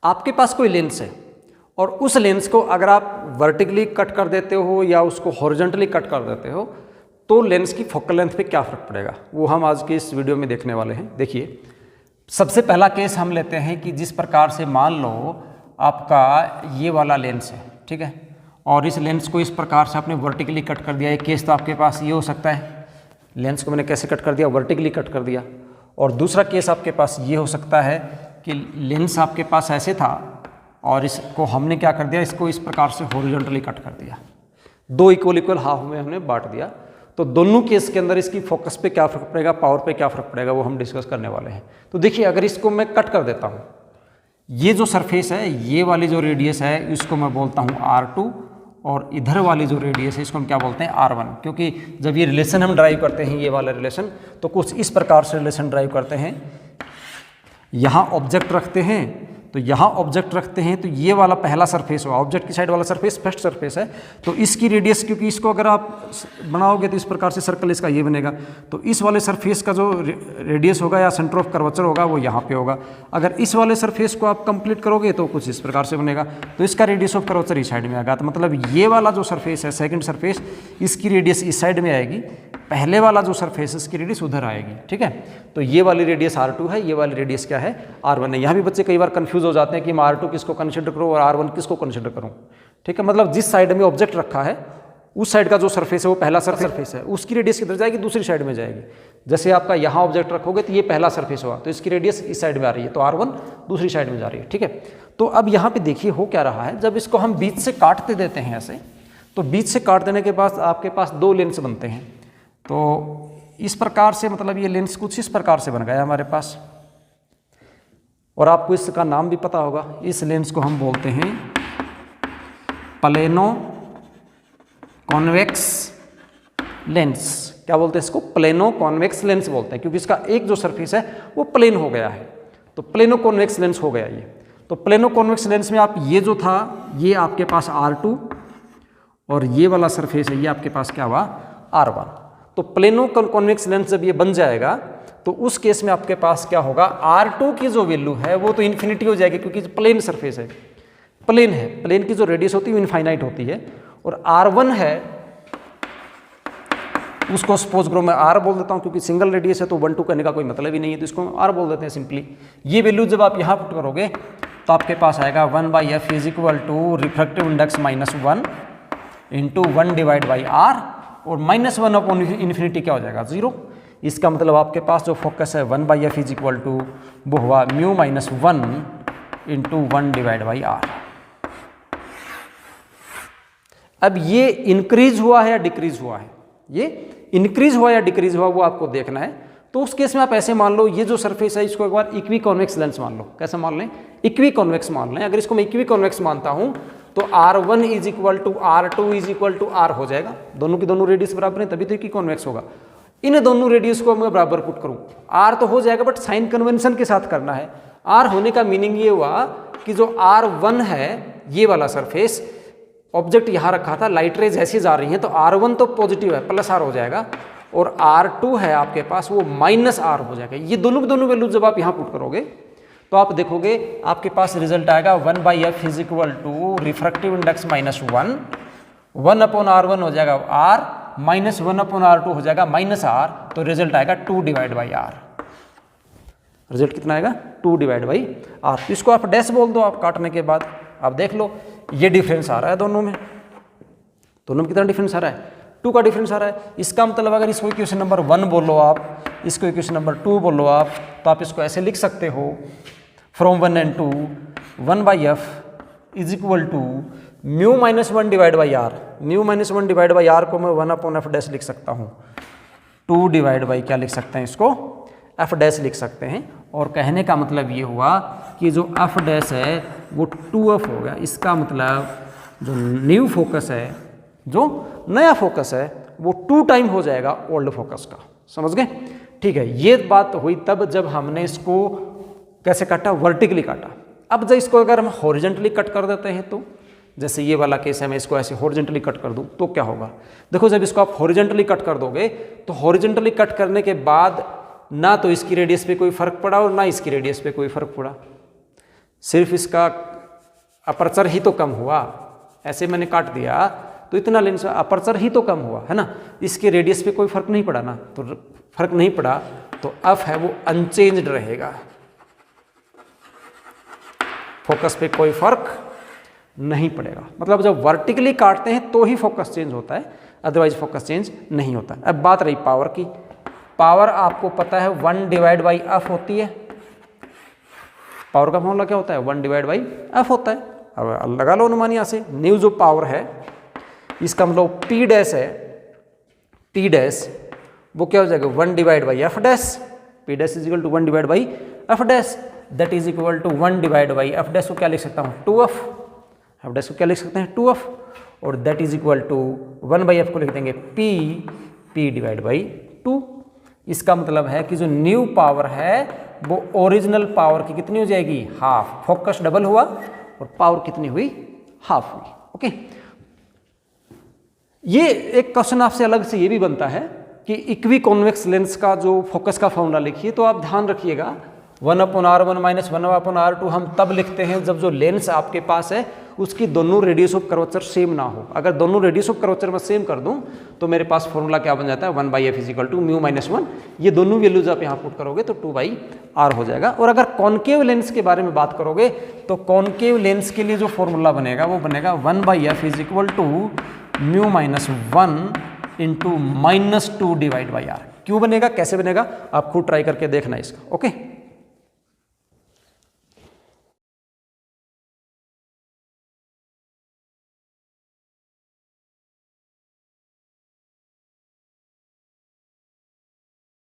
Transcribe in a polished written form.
आपके पास कोई लेंस है और उस लेंस को अगर आप वर्टिकली कट कर देते हो या उसको हॉरिजॉन्टली कट कर देते हो तो लेंस की फोकल लेंथ पे क्या फ़र्क पड़ेगा, वो हम आज की इस वीडियो में देखने वाले हैं। देखिए, सबसे पहला केस हम लेते हैं कि जिस प्रकार से मान लो आपका ये वाला लेंस है, ठीक है, और इस लेंस को इस प्रकार से आपने वर्टिकली कट कर दिया। एक केस तो आपके पास ये हो सकता है, लेंस को मैंने कैसे कट कर दिया, वर्टिकली कट कर दिया। और दूसरा केस आपके पास ये हो सकता है कि लेंस आपके पास ऐसे था और इसको हमने क्या कर दिया, इसको इस प्रकार से हॉरिजॉन्टली कट कर दिया, दो इक्वल हाफ में हमने बांट दिया। तो दोनों केस के अंदर इसकी फोकस पे क्या फ़र्क पड़ेगा, पावर पे क्या फ़र्क पड़ेगा, वो हम डिस्कस करने वाले हैं। तो देखिए, अगर इसको मैं कट कर देता हूँ, ये जो सरफेस है, ये वाली जो रेडियस है, इसको मैं बोलता हूँ R2, और इधर वाली जो रेडियस है इसको हम क्या बोलते हैं, R1। क्योंकि जब ये रिलेशन हम ड्राइव करते हैं, ये वाला रिलेशन, तो कुछ इस प्रकार से रिलेशन ड्राइव करते हैं। यहाँ ऑब्जेक्ट रखते हैं, तो यहाँ ऑब्जेक्ट रखते हैं, तो ये वाला पहला सरफेस हुआ, ऑब्जेक्ट की साइड वाला सरफेस फर्स्ट सरफेस है, तो इसकी रेडियस, क्योंकि इसको अगर आप बनाओगे तो इस प्रकार से सर्कल इसका ये बनेगा, तो इस वाले सरफेस का जो रेडियस होगा या सेंटर ऑफ कर्वेचर होगा वो यहाँ पे होगा। अगर इस वाले सरफेस को आप कंप्लीट करोगे तो कुछ इस प्रकार से बनेगा, तो इसका रेडियस ऑफ कर्वेचर इस साइड में आएगा। तो मतलब ये वाला जो सरफेस है, सेकेंड सरफेस, इसकी रेडियस इस साइड में आएगी, पहले वाला जो सरफेस है इसकी रेडियस उधर आएगी, ठीक है। तो ये वाली रेडियस R2 है, ये वाली रेडियस क्या है, R1 है। यहाँ भी बच्चे कई बार कंफ्यूज हो जाते हैं कि मैं R2 किसको कंसिडर करूँ और R1 किसको कंसिडर करूँ, ठीक है। मतलब जिस साइड में ऑब्जेक्ट रखा है उस साइड का जो सरफेस है वो पहला सरफेस है, उसकी रेडियस किधर जाएगी, दूसरी साइड में जाएगी। जैसे आपका यहाँ ऑब्जेक्ट रखोगे तो ये पहला सरफेस हुआ, तो इसकी रेडियस इस साइड में आ रही है, तो R1 दूसरी साइड में जा रही है, ठीक है। तो अब यहाँ पे देखिए हो क्या रहा है, जब इसको हम बीच से काटते देते हैं ऐसे, तो बीच से काट देने के बाद आपके पास दो लेंस बनते हैं। तो इस प्रकार से, मतलब ये लेंस कुछ इस प्रकार से बन गया हमारे पास, और आपको इसका नाम भी पता होगा। इस लेंस को हम बोलते हैं प्लेनो कॉन्वेक्स लेंस। क्या बोलते हैं इसको, प्लेनो कॉन्वेक्स लेंस बोलते हैं, क्योंकि इसका एक जो सरफेस है वो प्लेन हो गया है, तो प्लेनो कॉन्वेक्स लेंस हो गया ये। तो प्लेनो कॉन्वेक्स लेंस में आप ये जो था, ये आपके पास R2, और ये वाला सरफेस है ये आपके पास क्या हुआ, R1। तो प्लेनो कॉन्वेक्स लेंस जब ये बन जाएगा तो उस केस में आपके पास क्या होगा, R2 की जो वैल्यू है वो तो इन्फिनिटी हो जाएगी, क्योंकि प्लेन सरफेस है, प्लेन है, प्लेन की जो रेडियस होती है वो इनफाइनाइट होती है। और R1 है, उसको सपोज करो मैं R बोल देता हूँ, क्योंकि सिंगल रेडियस है तो 1 2 करने का कोई मतलब ही नहीं है, तो इसको R बोल देते हैं सिंपली। ये वैल्यू जब आप यहाँ पुट करोगे तो आपके पास आएगा 1/f is equal to refractive index -1 into 1 divide by R, और -1 अपॉन इन्फिनिटी क्या हो जाएगा, 0। इसका मतलब आपके पास जो फोकस है 1/f इज इक्वल टू वो हुआ μ-1 इंटू 1 डिवाइड बाई R। अब ये इंक्रीज हुआ है या डिक्रीज हुआ है, ये इंक्रीज हुआ या डिक्रीज हुआ वो आपको देखना है। तो उस केस में आप ऐसे मान लो, ये जो सरफेस है इसको एक बार इक्वी कॉन्वेक्स लेंस मान लो। कैसे मान लें, इक्वी कॉन्वेक्स मान लें। अगर इसको मैं इक्वी कॉन्वेक्स मानता हूं तो R1 is equal to R2 is equal to R हो जाएगा, दोनों की दोनों रेडियस बराबर है, तभी तो इक्वी कॉन्वेक्स होगा। इन दोनों रेडियस को मैं बराबर पुट करूं, R तो हो जाएगा, बट साइन कन्वेंशन के साथ करना है। R होने का मीनिंग ये हुआ कि जो R1 है, ये वाला सरफेस, ऑब्जेक्ट यहाँ रखा था, लाइट रेज ऐसी जा रही हैं, तो R1 तो पॉजिटिव है, /R हो जाएगा, और R2 है आपके पास वो -R हो जाएगा। ये दोनों की दोनों वैल्यू जब आप यहाँ पुट करोगे तो आप देखोगे आपके पास रिजल्ट आएगा 1/f is equal to refractive index -1, 1 upon R1 हो जाएगा R, -1 अपॉन R2 हो जाएगा -R, तो रिजल्ट आएगा 2 डिवाइड बाई R। रिजल्ट कितना आएगा, 2 डिवाइड बाई R। तो इसको आप डैश बोल दो, आप काटने के बाद आप देख लो ये डिफरेंस आ रहा है दोनों में, दोनों में कितना डिफरेंस आ रहा है, 2 का डिफरेंस आ रहा है। इसका मतलब अगर इसको इक्वेशन नंबर 1 बोलो आप, इसको इक्वेशन नंबर 2 बोलो आप, तो आप इसको ऐसे लिख सकते हो, from 1 and 2 1/f is equal to μ-1 divide by R। μ-1 divide by R को मैं 1 अपॉन f डैश लिख सकता हूँ, 2 डिवाइड बाई क्या लिख सकते हैं, इसको f डैश लिख सकते हैं। और कहने का मतलब ये हुआ कि जो f डैश है वो 2f हो गया। इसका मतलब जो न्यू फोकस है, जो नया फोकस है, वो 2 टाइम हो जाएगा ओल्ड फोकस का। समझ गए, ठीक है। ये बात हुई तब जब हमने इसको कैसे काटा, वर्टिकली काटा। अब जब इसको अगर हम हॉरिजॉन्टली कट कर देते हैं, तो जैसे ये वाला केस है, मैं इसको ऐसे हॉरिजॉन्टली कट कर दूं तो क्या होगा, देखो जब इसको आप हॉरिजॉन्टली कट कर दोगे तो हॉरिजॉन्टली कट करने के बाद ना तो इसकी रेडियस पे कोई फर्क पड़ा और ना इसकी रेडियस पे कोई फर्क पड़ा। सिर्फ इसका अपर्चर ही तो कम हुआ, ऐसे मैंने काट दिया तो इतना लेंस अपर्चर ही तो कम हुआ है ना, इसके रेडियस पे कोई फर्क नहीं पड़ा ना, तो फर्क नहीं पड़ा तो एफ है वो अनचेंज्ड रहेगा, फोकस पे कोई फर्क नहीं पड़ेगा। मतलब जब वर्टिकली काटते हैं तो ही फोकस चेंज होता है, अदरवाइज फोकस चेंज नहीं होता। अब बात रही पावर की, पावर आपको पता है 1/f होती है, पावर का फॉर्मूला क्या होता है 1/f होता है। अब लगा लो अनुमान यहाँ से, न्यू जो पावर है इसका मतलब P डैश है, T डैश वो क्या हो जाएगा 1/f dash, P dash is equal to 1/f dash, that is equal to 1/f dash को क्या लिख सकता हूँ 2f, f डैश को क्या लिख सकते हैं 2f, और that is equal to 1/f को लिख देंगे P/2। इसका मतलब है कि जो न्यू पावर है वो ओरिजिनल पावर की कितनी हो जाएगी हाफ, फोकस डबल हुआ और पावर कितनी हुई हाफ हुई। ओके, ये एक क्वेश्चन आपसे अलग से ये भी बनता है कि इक्वी कॉन्वेक्स लेंस का जो फोकस का फॉर्मूला लिखिए, तो आप ध्यान रखिएगा 1/r1 - 1/r2 हम तब लिखते हैं जब जो लेंस आपके पास है उसकी दोनों रेडियस ऑफ कर्वेचर सेम ना हो। अगर दोनों रेडियस ऑफ कर्वेचर में सेम कर दूं तो मेरे पास फॉर्मूला क्या बन जाता है 1/f is equal to mu minus 1, ये दोनों वैल्यूज आप यहाँ पुट करोगे तो 2/r हो जाएगा। और अगर कॉन्केव लेंस के बारे में बात करोगे तो कॉन्केव लेंस के लिए जो फॉर्मूला बनेगा वो बनेगा 1/f is equal to mu minus 1 into -2 divide by r। क्यों बनेगा, कैसे बनेगा, आप खुद ट्राई करके देखना इसका। ओके।